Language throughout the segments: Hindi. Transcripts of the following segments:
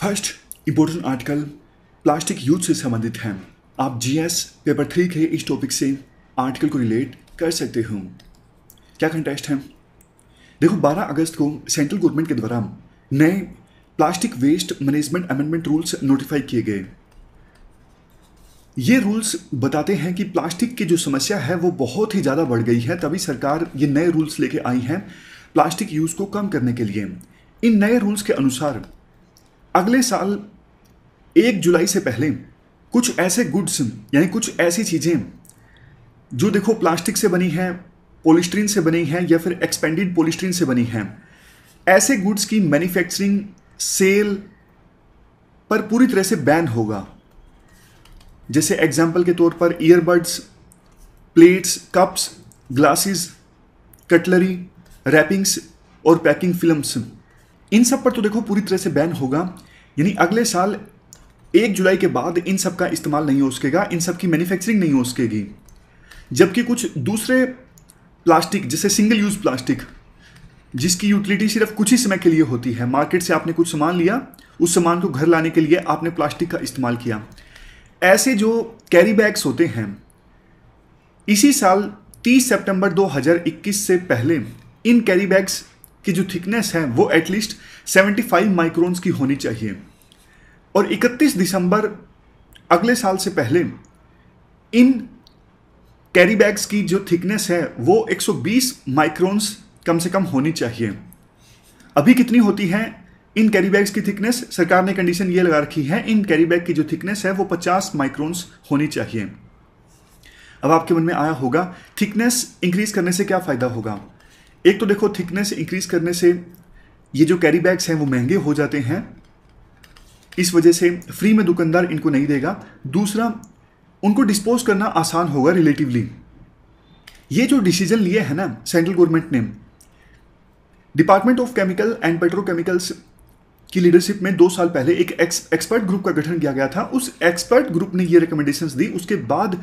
First important article plastic use से संबंधित है। आप जीएस पेपर 3 के इस टॉपिक से आर्टिकल को रिलेट कर सकते हो। क्या कंटेस्ट है? देखो, 12 अगस्त को सेंट्रल गवर्नमेंट के द्वारा नए plastic waste management amendment rules notify किए गए। ये रूल्स बताते हैं कि प्लास्टिक की जो समस्या है वो बहुत ही ज़्यादा बढ़ गई है, तभी सरकार ये नए रूल्स लेके आई है प्लास्टिक यूज़ को कम करने के लिए। इन नए रूल्स के अनुसार अगले साल 1 जुलाई से पहले कुछ ऐसे गुड्स यानी कुछ ऐसी चीज़ें जो देखो प्लास्टिक से बनी हैं, पॉलीस्टीरीन से बनी हैं या फिर एक्सपेंडेड पॉलीस्टीरीन से बनी हैं, ऐसे गुड्स की मैन्युफैक्चरिंग सेल पर पूरी तरह से बैन होगा। जैसे एग्जाम्पल के तौर पर earbuds, plates, cups, glasses, cutlery, wrappings और पैकिंग फिल्म्स, इन सब पर तो देखो पूरी तरह से बैन होगा। यानी अगले साल 1 जुलाई के बाद इन सब का इस्तेमाल नहीं हो सकेगा, इन सब की मैन्युफैक्चरिंग नहीं हो सकेगी। जबकि कुछ दूसरे प्लास्टिक जैसे सिंगल यूज प्लास्टिक, जिसकी यूटिलिटी सिर्फ कुछ ही समय के लिए होती है, मार्केट से आपने कुछ सामान लिया, उस सामान को घर लाने के लिए आपने प्लास्टिक का इस्तेमाल किया, ऐसे जो कैरी बैग्स होते हैं, इसी साल 30 सितंबर 2021 से पहले इन कैरी बैग्स की जो थिकनेस है वो एटलीस्ट 75 माइक्रोन्स की होनी चाहिए। और 31 दिसंबर अगले साल से पहले इन कैरी बैग्स की जो थिकनेस है वो 120 माइक्रोन्स कम से कम होनी चाहिए। अभी कितनी होती है इन कैरी बैग्स की थिकनेस? सरकार ने कंडीशन ये लगा रखी है, इन कैरी बैग की जो थिकनेस है वो 50 माइक्रोन्स होनी चाहिए। अब आपके मन में आया होगा थिकनेस इंक्रीज करने से क्या फायदा होगा? एक तो देखो, थिकनेस इंक्रीज करने से ये जो कैरी बैग्स हैं वो महंगे हो जाते हैं, इस वजह से फ्री में दुकानदार इनको नहीं देगा। दूसरा, उनको डिस्पोज करना आसान होगा रिलेटिवली। ये जो डिसीजन लिए है ना सेंट्रल गवर्नमेंट ने, department of chemical and petrochemicals की लीडरशिप में 2 साल पहले एक एक्सपर्ट ग्रुप का गठन किया गया था। उस एक्सपर्ट ग्रुप ने ये रिकमेंडेशंस दी, उसके बाद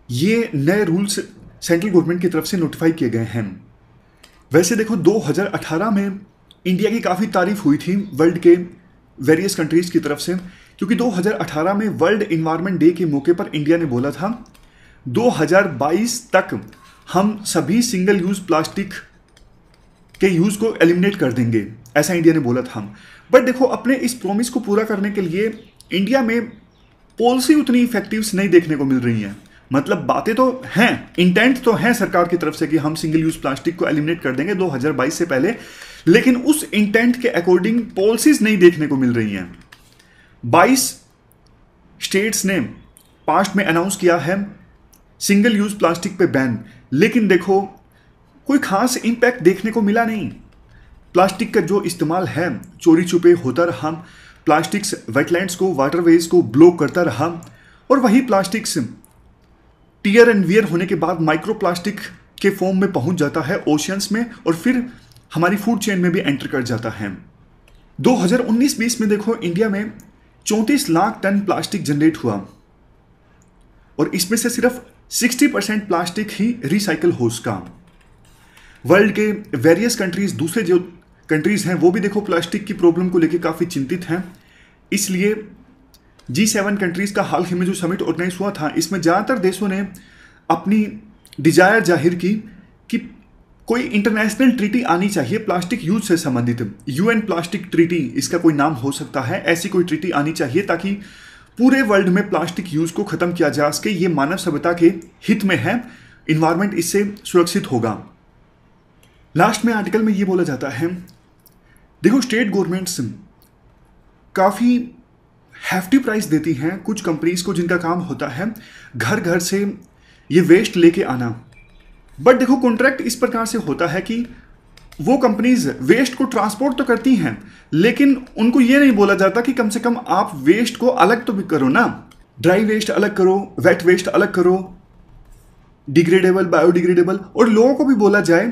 ये नए रूल्स सेंट्रल गवर्नमेंट की तरफ से नोटिफाई किए गए हैं। वैसे देखो, 2018 में इंडिया की काफ़ी तारीफ हुई थी वर्ल्ड के वेरियस कंट्रीज की तरफ से, क्योंकि 2018 में वर्ल्ड इन्वायरमेंट डे के मौके पर इंडिया ने बोला था 2022 तक हम सभी सिंगल यूज प्लास्टिक के यूज को एलिमिनेट कर देंगे, ऐसा इंडिया ने बोला था। बट देखो, अपने इस प्रॉमिस को पूरा करने के लिए इंडिया में पॉलिसी उतनी इफेक्टिव नहीं देखने को मिल रही है। मतलब बातें तो हैं, इंटेंट तो है सरकार की तरफ से कि हम सिंगल यूज प्लास्टिक को एलिमिनेट कर देंगे 2022 से पहले, लेकिन उस इंटेंट के अकॉर्डिंग पॉलिसीज नहीं देखने को मिल रही हैं। 22 स्टेट्स ने पास्ट में अनाउंस किया है सिंगल यूज प्लास्टिक पे बैन, लेकिन देखो कोई खास इंपैक्ट देखने को मिला नहीं। प्लास्टिक का जो इस्तेमाल है चोरी छुपे होता रहा, प्लास्टिक्स वेटलैंड्स को, वाटरवेज को ब्लॉक करता रहा, और वही प्लास्टिक्स टीयर एंड वियर होने के बाद माइक्रो प्लास्टिक के फॉर्म में पहुंच जाता है ओशियंस में, और फिर हमारी फूड चेन में भी एंटर कर जाता है। 2019-20 में देखो, इंडिया में 34 लाख टन प्लास्टिक जनरेट हुआ, और इसमें से सिर्फ 60% प्लास्टिक ही रिसाइकल हो सका। वर्ल्ड के वेरियस कंट्रीज, दूसरे जो कंट्रीज हैं वो भी देखो प्लास्टिक की प्रॉब्लम को लेकर काफ़ी चिंतित हैं। इसलिए G7 कंट्रीज का हाल ही में जो समिट ऑर्गेनाइज हुआ था, इसमें ज़्यादातर देशों ने अपनी डिजायर जाहिर की कि कोई इंटरनेशनल ट्रीटी आनी चाहिए प्लास्टिक यूज से संबंधित। UN प्लास्टिक ट्रीटी इसका कोई नाम हो सकता है, ऐसी कोई ट्रीटी आनी चाहिए ताकि पूरे वर्ल्ड में प्लास्टिक यूज को खत्म किया जा सके। ये मानव सभ्यता के हित में है, इन्वायरमेंट इससे सुरक्षित होगा। लास्ट में आर्टिकल में ये बोला जाता है, देखो स्टेट गवर्नमेंट्स काफ़ी हैफ्टी प्राइस देती हैं कुछ कंपनीज को जिनका काम होता है घर घर से ये वेस्ट लेके आना। बट देखो, कॉन्ट्रैक्ट इस प्रकार से होता है कि वो कंपनीज वेस्ट को ट्रांसपोर्ट तो करती हैं, लेकिन उनको ये नहीं बोला जाता कि कम से कम आप वेस्ट को अलग तो भी करो ना, ड्राई वेस्ट अलग करो, वेट वेस्ट अलग करो, डिग्रेडेबल, बायोडिग्रेडेबल। और लोगों को भी बोला जाए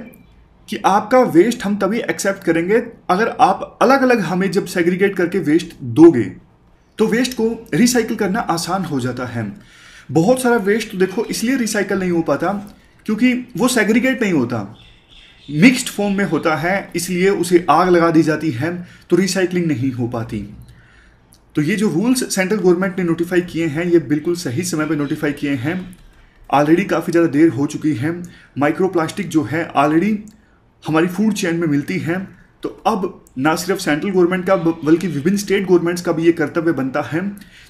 कि आपका वेस्ट हम तभी एक्सेप्ट करेंगे अगर आप अलग अलग हमें जब सेग्रीगेट करके वेस्ट दोगे, तो वेस्ट को रिसाइकिल करना आसान हो जाता है। बहुत सारा वेस्ट तो देखो इसलिए रिसाइकिल नहीं हो पाता क्योंकि वो सेग्रीगेट नहीं होता, मिक्स्ड फॉर्म में होता है, इसलिए उसे आग लगा दी जाती है तो रिसाइकलिंग नहीं हो पाती। तो ये जो रूल्स सेंट्रल गवर्नमेंट ने नोटिफाई किए हैं ये बिल्कुल सही समय पे नोटिफाई किए हैं। ऑलरेडी काफ़ी ज़्यादा देर हो चुकी है। माइक्रो प्लास्टिक जो है ऑलरेडी हमारी फूड चेन में मिलती है। तो अब ना सिर्फ सेंट्रल गवर्नमेंट का बल्कि विभिन्न स्टेट गवर्नमेंट्स का भी ये कर्तव्य बनता है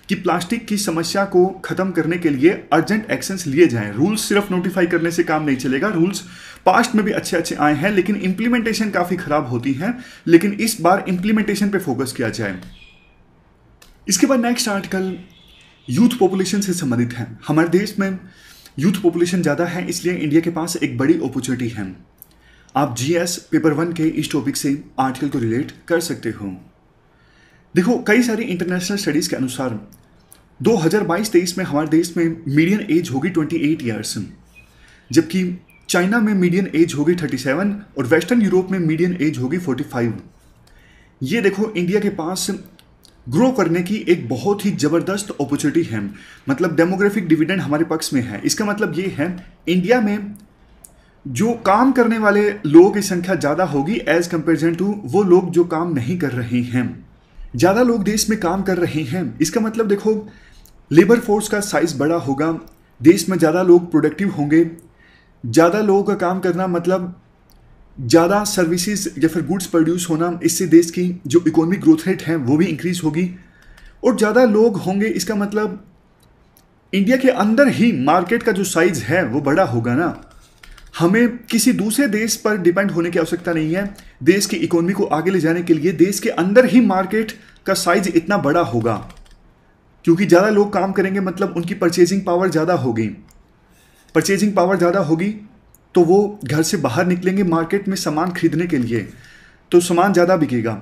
कि प्लास्टिक की समस्या को खत्म करने के लिए अर्जेंट एक्शंस लिए जाएं। रूल्स सिर्फ नोटिफाई करने से काम नहीं चलेगा। रूल्स पास्ट में भी अच्छे अच्छे आए हैं लेकिन इंप्लीमेंटेशन काफ़ी खराब होती है। लेकिन इस बार इंप्लीमेंटेशन पे फोकस किया जाए। इसके बाद नेक्स्ट आर्टिकल यूथ पॉपुलेशन से संबंधित है। हमारे देश में यूथ पॉपुलेशन ज़्यादा है इसलिए इंडिया के पास एक बड़ी अपॉर्चुनिटी है। आप जीएस पेपर 1 के इस टॉपिक से आर्टिकल को रिलेट कर सकते हो। देखो कई सारी इंटरनेशनल स्टडीज़ के अनुसार 2022-23 में हमारे देश में मीडियन एज होगी 28 ईयर्स, जबकि चाइना में मीडियन एज होगी 37 और वेस्टर्न यूरोप में मीडियन एज होगी 45। ये देखो इंडिया के पास ग्रो करने की एक बहुत ही ज़बरदस्त अपॉर्चुनिटी है। मतलब डेमोग्राफिक डिविडेंड हमारे पक्ष में है। इसका मतलब ये है इंडिया में जो काम करने वाले लोगों की संख्या ज़्यादा होगी एज कंपेरिजन टू वो लोग जो काम नहीं कर रहे हैं। ज़्यादा लोग देश में काम कर रहे हैं, इसका मतलब देखो लेबर फोर्स का साइज बड़ा होगा, देश में ज़्यादा लोग प्रोडक्टिव होंगे। ज़्यादा लोगों का काम करना मतलब ज़्यादा सर्विसेज या फिर गुड्स प्रोड्यूस होना, इससे देश की जो इकोनॉमिक ग्रोथ रेट है वो भी इंक्रीज होगी। और ज़्यादा लोग होंगे इसका मतलब इंडिया के अंदर ही मार्केट का जो साइज है वो बड़ा होगा ना। हमें किसी दूसरे देश पर डिपेंड होने की आवश्यकता नहीं है। देश की इकोनॉमी को आगे ले जाने के लिए देश के अंदर ही मार्केट का साइज इतना बड़ा होगा, क्योंकि ज़्यादा लोग काम करेंगे मतलब उनकी परचेजिंग पावर ज़्यादा होगी। परचेजिंग पावर ज़्यादा होगी तो वो घर से बाहर निकलेंगे मार्केट में सामान खरीदने के लिए, तो सामान ज़्यादा बिकेगा।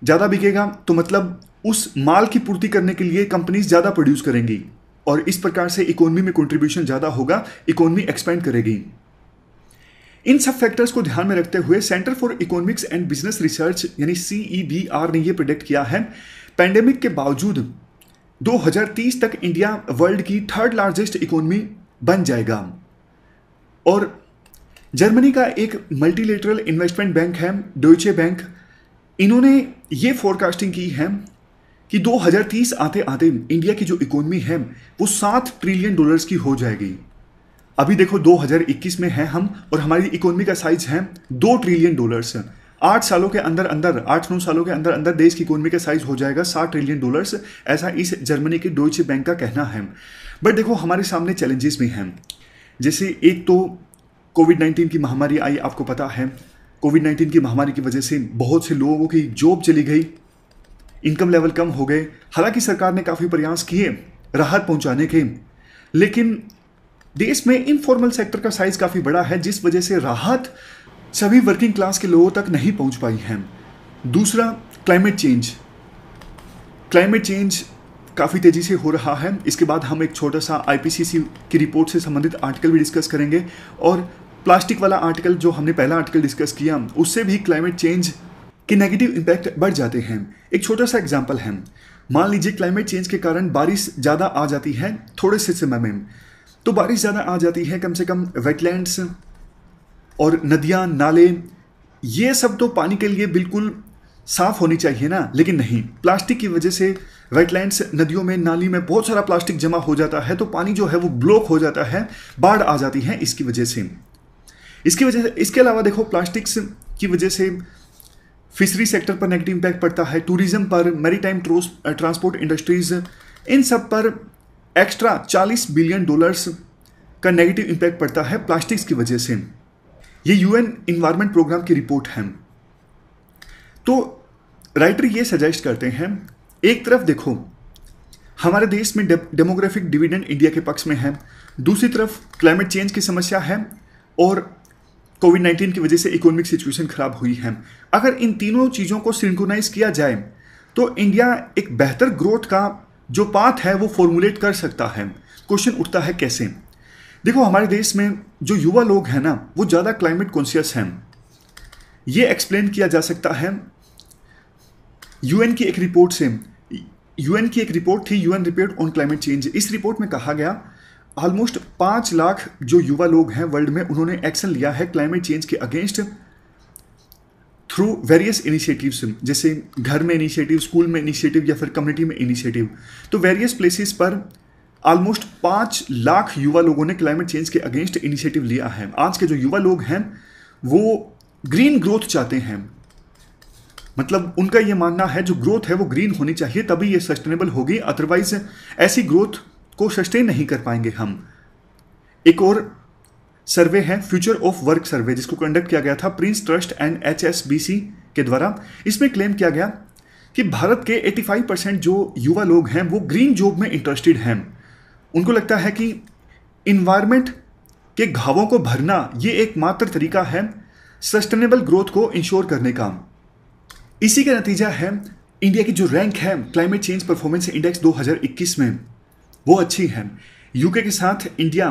ज़्यादा बिकेगा तो मतलब उस माल की पूर्ति करने के लिए कंपनीज ज़्यादा प्रोड्यूस करेंगी और इस प्रकार से इकोनॉमी में कंट्रीब्यूशन ज़्यादा होगा, इकोनॉमी एक्सपेंड करेगी। इन सब फैक्टर्स को ध्यान में रखते हुए centre for economics and business research यानी CEBR ने यह प्रेडिक्ट किया है पैंडेमिक के बावजूद 2030 तक इंडिया वर्ल्ड की 3rd लार्जेस्ट इकोनॉमी बन जाएगा। और जर्मनी का एक मल्टीलेटरल इन्वेस्टमेंट बैंक है डॉइचे बैंक, इन्होंने ये फोरकास्टिंग की है कि 2030 आते आते इंडिया की जो इकोनॉमी है वो $7 ट्रिलियन की हो जाएगी। अभी देखो 2021 में है हम और हमारी इकोनॉमी का साइज है $2 ट्रिलियन। 8 सालों के अंदर अंदर 8-9 सालों के अंदर अंदर देश की इकोनॉमी का साइज हो जाएगा $7 ट्रिलियन, ऐसा इस जर्मनी के डॉइचे बैंक का कहना है। बट देखो हमारे सामने चैलेंजेस भी हैं। जैसे एक तो कोविड-19 की महामारी आई, आपको पता है कोविड-19 की महामारी की वजह से बहुत से लोगों की जॉब चली गई, इनकम लेवल कम हो गए। हालांकि सरकार ने काफ़ी प्रयास किए राहत पहुंचाने के, लेकिन देश में इनफॉर्मल सेक्टर का साइज काफ़ी बड़ा है जिस वजह से राहत सभी वर्किंग क्लास के लोगों तक नहीं पहुंच पाई है। दूसरा क्लाइमेट चेंज काफ़ी तेज़ी से हो रहा है। इसके बाद हम एक छोटा सा IPCC की रिपोर्ट से संबंधित आर्टिकल भी डिस्कस करेंगे और प्लास्टिक वाला आर्टिकल जो हमने पहला आर्टिकल डिस्कस किया उससे भी क्लाइमेट चेंज के नेगेटिव इम्पैक्ट बढ़ जाते हैं। एक छोटा सा एग्जाम्पल है, मान लीजिए क्लाइमेट चेंज के कारण बारिश ज़्यादा आ जाती है थोड़े से समय में, तो बारिश ज़्यादा आ जाती है, कम से कम वेटलैंड्स और नदियाँ नाले ये सब तो पानी के लिए बिल्कुल साफ़ होनी चाहिए ना, लेकिन नहीं, प्लास्टिक की वजह से वेटलैंड्स नदियों में नाली में बहुत सारा प्लास्टिक जमा हो जाता है तो पानी जो है वो ब्लॉक हो जाता है, बाढ़ आ जाती है इसकी वजह से। इसके अलावा देखो प्लास्टिक्स की वजह से फिशरी सेक्टर पर नेगेटिव इम्पैक्ट पड़ता है, टूरिज्म पर, मैरीटाइम ट्रांसपोर्ट इंडस्ट्रीज, इन सब पर एक्स्ट्रा $40 बिलियन का नेगेटिव इम्पैक्ट पड़ता है प्लास्टिक्स की वजह से। ये UN इन्वायरमेंट प्रोग्राम की रिपोर्ट है। तो राइटर ये सजेस्ट करते हैं, एक तरफ देखो हमारे देश में डेमोग्राफिक डिविडेंड इंडिया के पक्ष में है, दूसरी तरफ क्लाइमेट चेंज की समस्या है और कोविड-19 की वजह से इकोनॉमिक सिचुएशन खराब हुई है। अगर इन तीनों चीज़ों को सिंक्रोनाइज किया जाए तो इंडिया एक बेहतर ग्रोथ का जो पाथ है वो फॉर्मुलेट कर सकता है। क्वेश्चन उठता है कैसे? देखो हमारे देश में जो युवा लोग हैं ना वो ज़्यादा क्लाइमेट कॉन्शियस हैं। ये एक्सप्लेन किया जा सकता है UN की एक रिपोर्ट से। UN की एक रिपोर्ट थी, UN report on climate change. इस रिपोर्ट में कहा गया ऑलमोस्ट 5 लाख जो युवा लोग हैं वर्ल्ड में उन्होंने एक्शन लिया है क्लाइमेट चेंज के अगेंस्ट थ्रू वेरियस इनिशिएटिव्स, जैसे घर में इनिशिएटिव, स्कूल में इनिशिएटिव या फिर कम्युनिटी में इनिशिएटिव। तो वेरियस प्लेसेस पर ऑलमोस्ट 5 लाख युवा लोगों ने क्लाइमेट चेंज के अगेंस्ट इनिशिएटिव लिया है। आज के जो युवा लोग हैं वो ग्रीन ग्रोथ चाहते हैं, मतलब उनका ये मानना है जो ग्रोथ है वो ग्रीन होनी चाहिए, तभी ये सस्टेनेबल होगी, अदरवाइज ऐसी ग्रोथ को सस्टेन नहीं कर पाएंगे हम। एक और सर्वे है फ्यूचर ऑफ वर्क सर्वे, जिसको कंडक्ट किया गया था प्रिंस ट्रस्ट एंड HSBC के द्वारा। इसमें क्लेम किया गया कि भारत के 85% जो युवा लोग हैं वो ग्रीन जॉब में इंटरेस्टेड हैं। उनको लगता है कि इन्वायरमेंट के घावों को भरना ये एकमात्र तरीका है सस्टेनेबल ग्रोथ को इंश्योर करने का। इसी का नतीजा है इंडिया की जो रैंक है क्लाइमेट चेंज परफॉर्मेंस इंडेक्स 2021 में, वो अच्छी है। यूके के साथ इंडिया,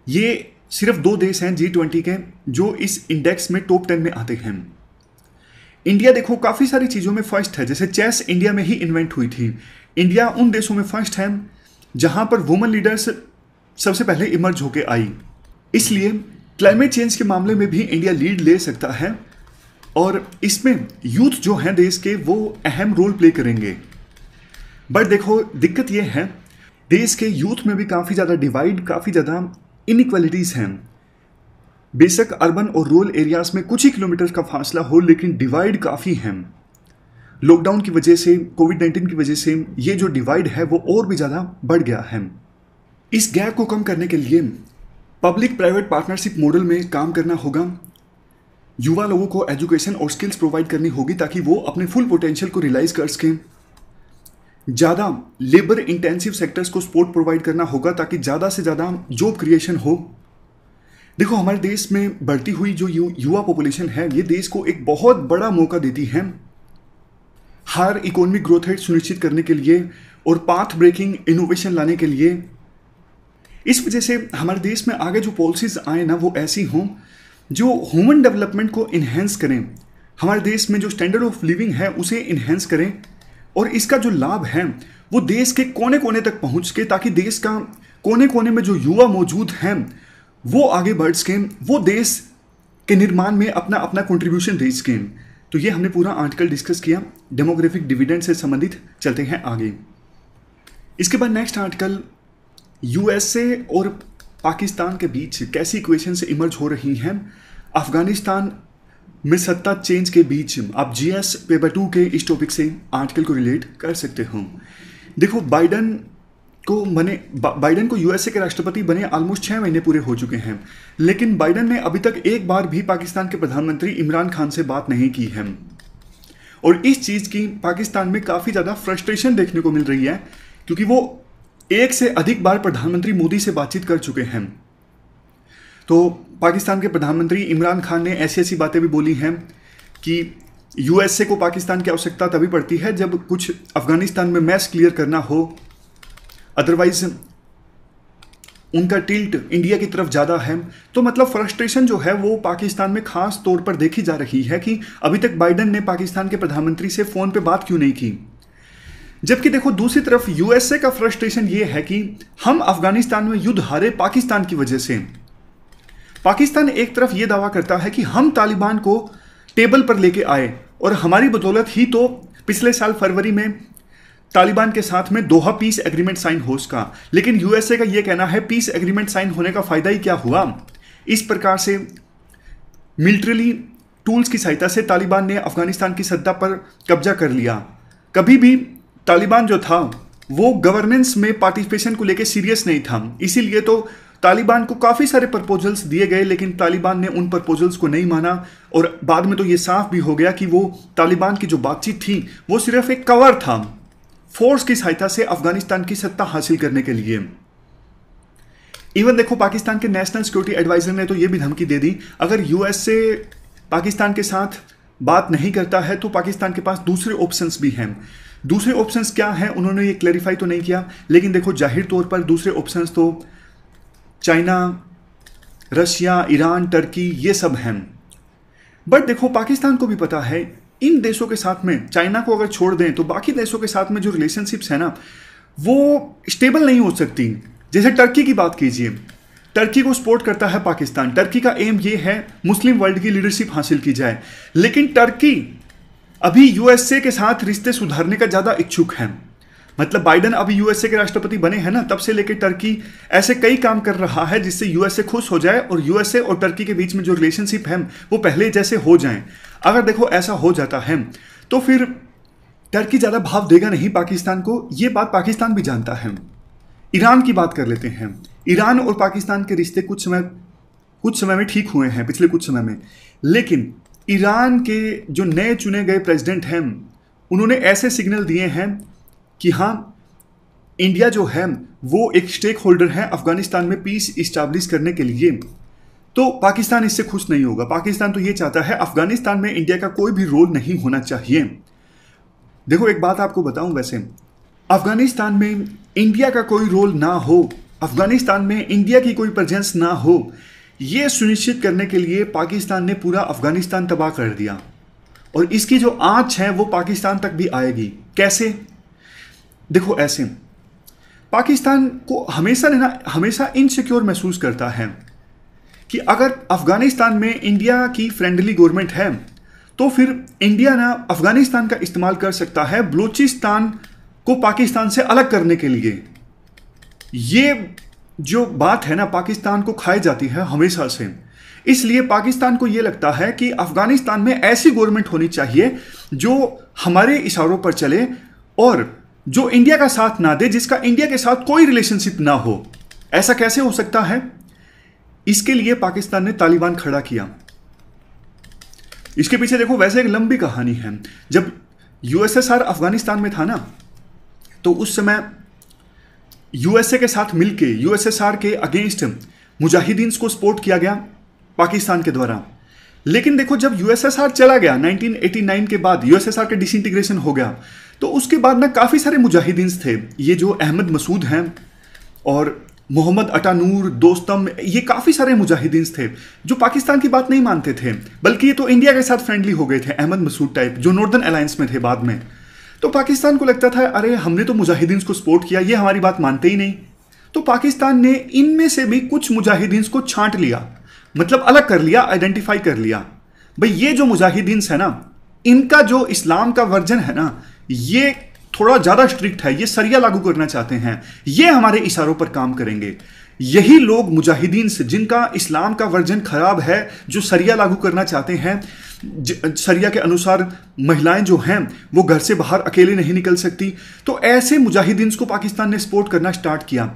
ये सिर्फ 2 देश हैं G20 के जो इस इंडेक्स में टॉप 10 में आते हैं। इंडिया देखो काफ़ी सारी चीज़ों में फर्स्ट है, जैसे चेस इंडिया में ही इन्वेंट हुई थी। इंडिया उन देशों में फर्स्ट है जहां पर वुमेन लीडर्स सबसे पहले इमर्ज होके आई। इसलिए क्लाइमेट चेंज के मामले में भी इंडिया लीड ले सकता है और इसमें यूथ जो हैं देश के वो अहम रोल प्ले करेंगे। बट देखो दिक्कत ये है, देश के यूथ में भी काफ़ी ज़्यादा डिवाइड, काफ़ी ज़्यादा इनइक्वालिटीज़ हैं। बेशक अर्बन और रूरल एरियाज में कुछ ही किलोमीटर का फासला हो, लेकिन डिवाइड काफ़ी है। लॉकडाउन की वजह से, कोविड-19 की वजह से ये जो डिवाइड है वो और भी ज़्यादा बढ़ गया है। इस गैप को कम करने के लिए पब्लिक प्राइवेट पार्टनरशिप मॉडल में काम करना होगा। युवा लोगों को एजुकेशन और स्किल्स प्रोवाइड करनी होगी ताकि वो अपने फुल पोटेंशियल को रियलाइज कर सकें। ज़्यादा लेबर इंटेंसिव सेक्टर्स को सपोर्ट प्रोवाइड करना होगा ताकि ज़्यादा से ज़्यादा जॉब क्रिएशन हो। देखो हमारे देश में बढ़ती हुई जो युवा पॉपुलेशन है ये देश को एक बहुत बड़ा मौका देती है हायर इकोनॉमिक ग्रोथ रेट सुनिश्चित करने के लिए और पाथ ब्रेकिंग इनोवेशन लाने के लिए। इस वजह से हमारे देश में आगे जो पॉलिसीज आए ना वो ऐसी हों जो ह्यूमन डेवलपमेंट को इन्हेंस करें, हमारे देश में जो स्टैंडर्ड ऑफ लिविंग है उसे इन्हेंस करें और इसका जो लाभ है वो देश के कोने कोने तक पहुंच के, ताकि देश का कोने कोने में जो युवा मौजूद हैं वो आगे बढ़ सकें, वो देश के निर्माण में अपना अपना कंट्रीब्यूशन दे सकें। तो ये हमने पूरा आर्टिकल डिस्कस किया डेमोग्राफिक डिविडेंड से संबंधित। चलते हैं आगे। इसके बाद नेक्स्ट आर्टिकल, यूएसए और पाकिस्तान के बीच कैसी इक्वेशन से इमर्ज हो रही हैं अफगानिस्तान में सत्ता चेंज के बीच। आप GS पेपर 2 के इस टॉपिक से आर्टिकल को रिलेट कर सकते हो। देखो बाइडन को यूएसए के राष्ट्रपति बने ऑलमोस्ट 6 महीने पूरे हो चुके हैं, लेकिन बाइडन ने अभी तक एक बार भी पाकिस्तान के प्रधानमंत्री इमरान खान से बात नहीं की है और इस चीज़ की पाकिस्तान में काफ़ी ज़्यादा फ्रस्ट्रेशन देखने को मिल रही है क्योंकि वो एक से अधिक बार प्रधानमंत्री मोदी से बातचीत कर चुके हैं। तो पाकिस्तान के प्रधानमंत्री इमरान खान ने ऐसी ऐसी बातें भी बोली हैं कि यूएसए को पाकिस्तान की आवश्यकता तभी पड़ती है जब कुछ अफगानिस्तान में मैस क्लियर करना हो, अदरवाइज उनका टिल्ट इंडिया की तरफ ज़्यादा है। तो मतलब फ्रस्ट्रेशन जो है वो पाकिस्तान में खास तौर पर देखी जा रही है कि अभी तक बाइडन ने पाकिस्तान के प्रधानमंत्री से फ़ोन पे बात क्यों नहीं की। जबकि देखो दूसरी तरफ यूएसए का फ्रस्ट्रेशन ये है कि हम अफगानिस्तान में युद्ध हारे पाकिस्तान की वजह से। पाकिस्तान एक तरफ ये दावा करता है कि हम तालिबान को टेबल पर लेके आए और हमारी बदौलत ही तो पिछले साल फरवरी में तालिबान के साथ में दोहा पीस एग्रीमेंट साइन हो सका, लेकिन यूएसए का ये कहना है पीस एग्रीमेंट साइन होने का फायदा ही क्या हुआ। इस प्रकार से मिलिट्रीली टूल्स की सहायता से तालिबान ने अफगानिस्तान की सत्ता पर कब्जा कर लिया। कभी भी तालिबान जो था वो गवर्नेंस में पार्टिसिपेशन को लेकर सीरियस नहीं था, इसीलिए तो तालिबान को काफ़ी सारे प्रपोजल्स दिए गए लेकिन तालिबान ने उन प्रपोजल्स को नहीं माना और बाद में तो ये साफ भी हो गया कि वो तालिबान की जो बातचीत थी वो सिर्फ एक कवर था फोर्स की सहायता से अफगानिस्तान की सत्ता हासिल करने के लिए। इवन देखो पाकिस्तान के नेशनल सिक्योरिटी एडवाइजर ने तो ये भी धमकी दे दी अगर यूएसए पाकिस्तान के साथ बात नहीं करता है तो पाकिस्तान के पास दूसरे ऑप्शंस भी हैं। दूसरे ऑप्शंस क्या हैं उन्होंने ये क्लैरिफाई तो नहीं किया, लेकिन देखो जाहिर तौर पर दूसरे ऑप्शंस तो चाइना, रशिया, ईरान, टर्की ये सब हैं। बट देखो पाकिस्तान को भी पता है इन देशों के साथ में, चाइना को अगर छोड़ दें तो बाकी देशों के साथ में जो रिलेशनशिप्स है ना वो स्टेबल नहीं हो सकती। जैसे टर्की की बात कीजिए, टर्की को सपोर्ट करता है पाकिस्तान। टर्की का एम ये है मुस्लिम वर्ल्ड की लीडरशिप हासिल की जाए, लेकिन टर्की अभी यूएसए के साथ रिश्ते सुधारने का ज़्यादा इच्छुक है। मतलब बाइडेन अभी यूएसए के राष्ट्रपति बने हैं ना, तब से लेकर टर्की ऐसे कई काम कर रहा है जिससे यूएसए खुश हो जाए और यूएसए और टर्की के बीच में जो रिलेशनशिप है वो पहले जैसे हो जाएं। अगर देखो ऐसा हो जाता है तो फिर टर्की ज़्यादा भाव देगा नहीं पाकिस्तान को, ये बात पाकिस्तान भी जानता है। ईरान की बात कर लेते हैं। ईरान और पाकिस्तान के रिश्ते कुछ समय में ठीक हुए हैं, पिछले कुछ समय में, लेकिन ईरान के जो नए चुने गए प्रेसिडेंट हैं उन्होंने ऐसे सिग्नल दिए हैं कि हाँ, इंडिया जो है वो एक स्टेक होल्डर है अफगानिस्तान में पीस इस्टेब्लिश करने के लिए। तो पाकिस्तान इससे खुश नहीं होगा। पाकिस्तान तो ये चाहता है अफगानिस्तान में इंडिया का कोई भी रोल नहीं होना चाहिए। देखो एक बात आपको बताऊं, वैसे अफगानिस्तान में इंडिया का कोई रोल ना हो, अफगानिस्तान में इंडिया की कोई प्रेजेंस ना हो, ये सुनिश्चित करने के लिए पाकिस्तान ने पूरा अफगानिस्तान तबाह कर दिया। और इसकी जो आंच है वो पाकिस्तान तक भी आएगी। कैसे? देखो ऐसे, पाकिस्तान को हमेशा इनसिक्योर महसूस करता है कि अगर अफगानिस्तान में इंडिया की फ्रेंडली गवर्नमेंट है तो फिर इंडिया ना अफगानिस्तान का इस्तेमाल कर सकता है बलूचिस्तान को पाकिस्तान से अलग करने के लिए। ये जो बात है ना पाकिस्तान को खाई जाती है हमेशा से। इसलिए पाकिस्तान को ये लगता है कि अफगानिस्तान में ऐसी गवर्नमेंट होनी चाहिए जो हमारे इशारों पर चले और जो इंडिया का साथ ना दे, जिसका इंडिया के साथ कोई रिलेशनशिप ना हो। ऐसा कैसे हो सकता है? इसके लिए पाकिस्तान ने तालिबान खड़ा किया। इसके पीछे देखो वैसे एक लंबी कहानी है। जब यूएसएसआर अफगानिस्तान में था ना, तो उस समय यूएसए के साथ मिलके यूएसएसआर के अगेंस्ट मुजाहिदीन को सपोर्ट किया गया पाकिस्तान के द्वारा। लेकिन देखो जब यूएसएसआर चला गया 1989 के बाद, यूएसएसआर के डिसइंटीग्रेशन हो गया, तो उसके बाद ना काफ़ी सारे मुजाहिदीन थे। ये जो अहमद मसूद हैं और मोहम्मद अटानूर, दोस्तम, ये काफ़ी सारे मुजाहिदीन थे जो पाकिस्तान की बात नहीं मानते थे, बल्कि ये तो इंडिया के साथ फ्रेंडली हो गए थे। अहमद मसूद टाइप जो नॉर्दर्न अलायंस में थे बाद में। तो पाकिस्तान को लगता था अरे हमने तो मुजाहिदीन को सपोर्ट किया, ये हमारी बात मानते ही नहीं। तो पाकिस्तान ने इनमें से भी कुछ मुजाहिदीन को छांट लिया, मतलब अलग कर लिया, आइडेंटिफाई कर लिया। भाई ये जो मुजाहिदीन है ना, इनका जो इस्लाम का वर्जन है ना, ये थोड़ा ज़्यादा स्ट्रिक्ट है, ये सरिया लागू करना चाहते हैं, ये हमारे इशारों पर काम करेंगे। यही लोग मुजाहिदीन से जिनका इस्लाम का वर्जन खराब है, जो सरिया लागू करना चाहते हैं, सरिया के अनुसार महिलाएं जो हैं वो घर से बाहर अकेले नहीं निकल सकती, तो ऐसे मुजाहिदीन को पाकिस्तान ने सपोर्ट करना स्टार्ट किया।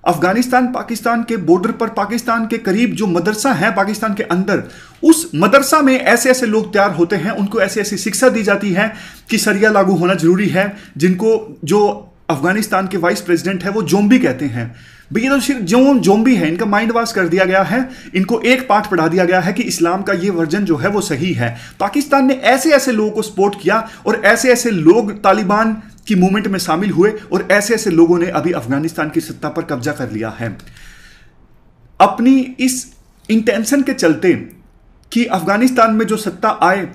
अफगानिस्तान पाकिस्तान के बॉर्डर पर पाकिस्तान के करीब जो मदरसा है पाकिस्तान के अंदर, उस मदरसा में ऐसे ऐसे लोग तैयार होते हैं, उनको ऐसी ऐसी शिक्षा दी जाती है कि सरिया लागू होना जरूरी है, जिनको जो अफगानिस्तान के वाइस प्रेसिडेंट है वो जोम्बी कहते हैं। भैया तो सिर्फ जोम्बी है, इनका माइंड वॉश कर दिया गया है, इनको एक पाठ पढ़ा दिया गया है कि इस्लाम का ये वर्जन जो है वो सही है। पाकिस्तान ने ऐसे ऐसे लोगों को सपोर्ट किया और ऐसे ऐसे लोग तालिबान की मूवमेंट में शामिल हुए और ऐसे ऐसे लोगों ने अभी अफगानिस्तान की सत्ता पर कब्जा कर लिया है। अपनी इस इंटेंशन के चलते कि अफगानिस्तान में जो सत्ता आए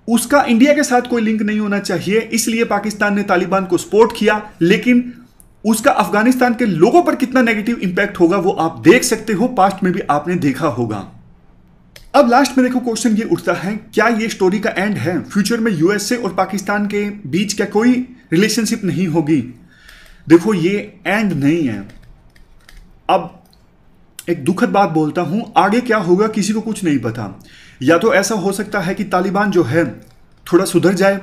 उसका इंडिया के साथ कोई लिंक नहीं होना चाहिए, इसलिए पाकिस्तान ने तालिबान को सपोर्ट किया, लेकिन उसका अफगानिस्तान के लोगों पर कितना नेगेटिव इंपैक्ट होगा वो आप देख सकते हो, पास्ट में भी आपने देखा होगा। अब लास्ट में देखो क्वेश्चन ये उठता है, क्या ये स्टोरी का एंड है? फ्यूचर में यूएसए और पाकिस्तान के बीच क्या कोई रिलेशनशिप नहीं होगी? देखो ये एंड नहीं है। अब एक दुखद बात बोलता हूं, आगे क्या होगा किसी को कुछ नहीं पता। या तो ऐसा हो सकता है कि तालिबान जो है थोड़ा सुधर जाए,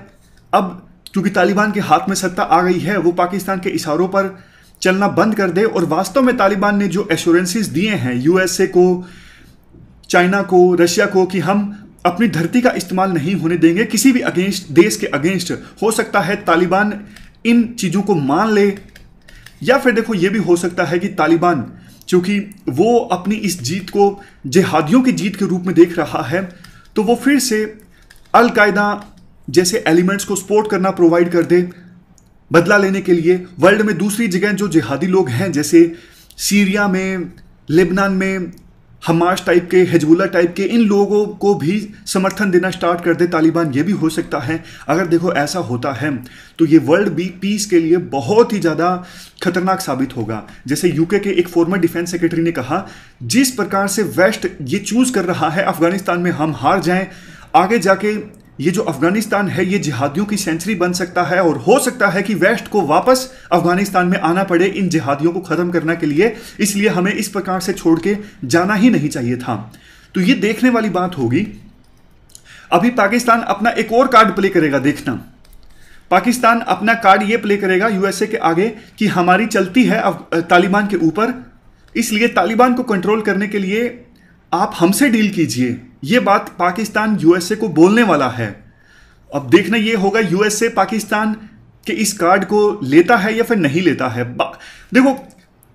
अब क्योंकि तालिबान के हाथ में सत्ता आ गई है, वो पाकिस्तान के इशारों पर चलना बंद कर दे और वास्तव में तालिबान ने जो एश्योरेंसेस दिए हैं यूएसए को, चाइना को, रशिया को कि हम अपनी धरती का इस्तेमाल नहीं होने देंगे किसी भी देश के अगेंस्ट, हो सकता है तालिबान इन चीज़ों को मान ले। या फिर देखो ये भी हो सकता है कि तालिबान चूंकि वो अपनी इस जीत को जिहादियों की जीत के रूप में देख रहा है, तो वो फिर से अल कायदा जैसे एलिमेंट्स को सपोर्ट करना प्रोवाइड कर दे बदला लेने के लिए। वर्ल्ड में दूसरी जगह जो जिहादी लोग हैं जैसे सीरिया में, लेबनान में, हमास टाइप के, हिजबुल्लाह टाइप के, इन लोगों को भी समर्थन देना स्टार्ट कर दे तालिबान। ये भी हो सकता है। अगर देखो ऐसा होता है तो ये वर्ल्ड भी पीस के लिए बहुत ही ज़्यादा खतरनाक साबित होगा। जैसे यूके के एक फॉर्मर डिफेंस सेक्रेटरी ने कहा, जिस प्रकार से वेस्ट ये चूज कर रहा है अफगानिस्तान में हम हार जाएं, आगे जाके ये जो अफगानिस्तान है ये जिहादियों की सेंचुरी बन सकता है और हो सकता है कि वेस्ट को वापस अफगानिस्तान में आना पड़े इन जिहादियों को खत्म करने के लिए। इसलिए हमें इस प्रकार से छोड़ के जाना ही नहीं चाहिए था। तो ये देखने वाली बात होगी। अभी पाकिस्तान अपना एक और कार्ड प्ले करेगा, देखना। पाकिस्तान अपना कार्ड ये प्ले करेगा यूएसए के आगे कि हमारी चलती है तालिबान के ऊपर, इसलिए तालिबान को कंट्रोल करने के लिए आप हमसे डील कीजिए। ये बात पाकिस्तान यूएसए को बोलने वाला है। अब देखना ये होगा यूएसए पाकिस्तान के इस कार्ड को लेता है या फिर नहीं लेता है। देखो,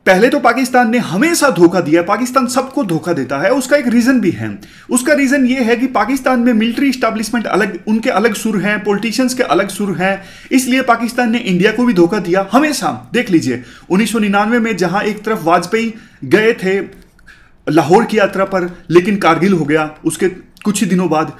पहले तो पाकिस्तान ने हमेशा धोखा दिया। पाकिस्तान सबको धोखा देता है। उसका एक रीजन भी है। उसका रीजन ये है कि पाकिस्तान में मिलिट्री इस्टेब्लिशमेंट अलग, उनके अलग सुर हैं, पॉलिटिशियंस के अलग सुर हैं। इसलिए पाकिस्तान ने इंडिया को भी धोखा दिया हमेशा। देख लीजिए 1999 में जहां एक तरफ वाजपेयी गए थे लाहौर की यात्रा पर, लेकिन कारगिल हो गया। उसके कुछ ही दिनों बाद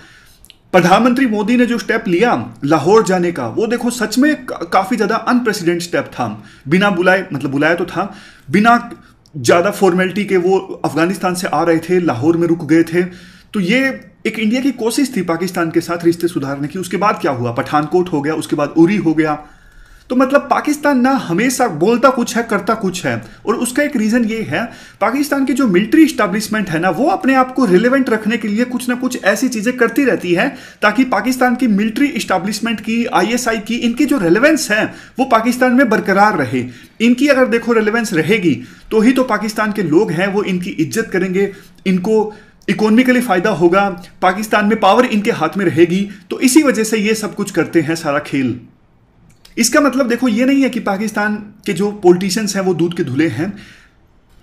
प्रधानमंत्री मोदी ने जो स्टेप लिया लाहौर जाने का, वो देखो सच में काफी ज्यादा अनप्रेसिडेंट स्टेप था। बिना बुलाए, मतलब बुलाया तो था, बिना ज्यादा फॉर्मेलिटी के वो अफगानिस्तान से आ रहे थे, लाहौर में रुक गए थे। तो ये एक इंडिया की कोशिश थी पाकिस्तान के साथ रिश्ते सुधारने की। उसके बाद क्या हुआ? पठानकोट हो गया, उसके बाद उरी हो गया। तो मतलब पाकिस्तान ना हमेशा बोलता कुछ है, करता कुछ है। और उसका एक रीजन ये है, पाकिस्तान की जो मिलिट्री इस्टेब्लिशमेंट है ना, वो अपने आप को रिलेवेंट रखने के लिए कुछ ना कुछ ऐसी चीजें करती रहती है ताकि पाकिस्तान की मिलिट्री इस्टेब्लिशमेंट की, आईएसआई की, इनकी जो रेलेवेंस है वो पाकिस्तान में बरकरार रहे। इनकी अगर देखो रेलेवेंस रहेगी तो ही तो पाकिस्तान के लोग हैं वो इनकी इज्जत करेंगे, इनको इकोनॉमिकली फायदा होगा, पाकिस्तान में पावर इनके हाथ में रहेगी। तो इसी वजह से ये सब कुछ करते हैं, सारा खेल। इसका मतलब देखो ये नहीं है कि पाकिस्तान के जो पॉलिटिशियंस हैं वो दूध के धुले हैं।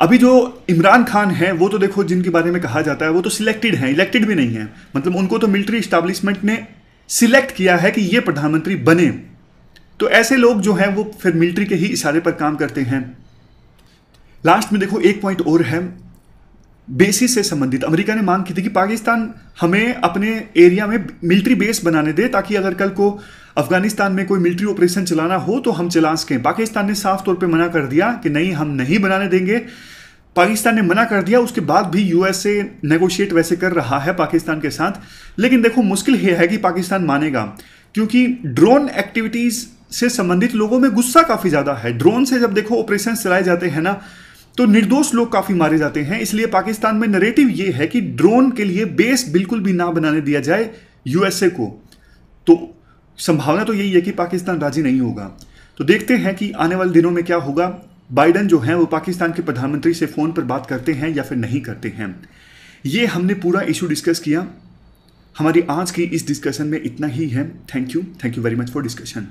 अभी जो इमरान खान है वो तो देखो, जिनके बारे में कहा जाता है वो तो सिलेक्टेड हैं, इलेक्टेड भी नहीं है। मतलब उनको तो मिलिट्री इस्टेब्लिशमेंट ने सिलेक्ट किया है कि ये प्रधानमंत्री बने। तो ऐसे लोग जो हैं वो फिर मिलिट्री के ही इशारे पर काम करते हैं। लास्ट में देखो एक पॉइंट और है, बेसिस से संबंधित। अमेरिका ने मांग की थी कि पाकिस्तान हमें अपने एरिया में मिलिट्री बेस बनाने दे ताकि अगर कल को अफगानिस्तान में कोई मिलिट्री ऑपरेशन चलाना हो तो हम चला सकें। पाकिस्तान ने साफ तौर पे मना कर दिया कि नहीं, हम नहीं बनाने देंगे। पाकिस्तान ने मना कर दिया। उसके बाद भी यूएसए नेगोशिएट वैसे कर रहा है पाकिस्तान के साथ। लेकिन देखो मुश्किल यह है कि पाकिस्तान मानेगा, क्योंकि ड्रोन एक्टिविटीज से संबंधित लोगों में गुस्सा काफी ज्यादा है। ड्रोन से जब देखो ऑपरेशन चलाए जाते हैं ना, तो निर्दोष लोग काफी मारे जाते हैं। इसलिए पाकिस्तान में नैरेटिव ये है कि ड्रोन के लिए बेस बिल्कुल भी ना बनाने दिया जाए यूएसए को। तो संभावना तो यही है कि पाकिस्तान राजी नहीं होगा। तो देखते हैं कि आने वाले दिनों में क्या होगा। बाइडन जो है वो पाकिस्तान के प्रधानमंत्री से फोन पर बात करते हैं या फिर नहीं करते हैं। ये हमने पूरा इशू डिस्कस किया। हमारी आज की इस डिस्कशन में इतना ही है। Thank you very much for discussion.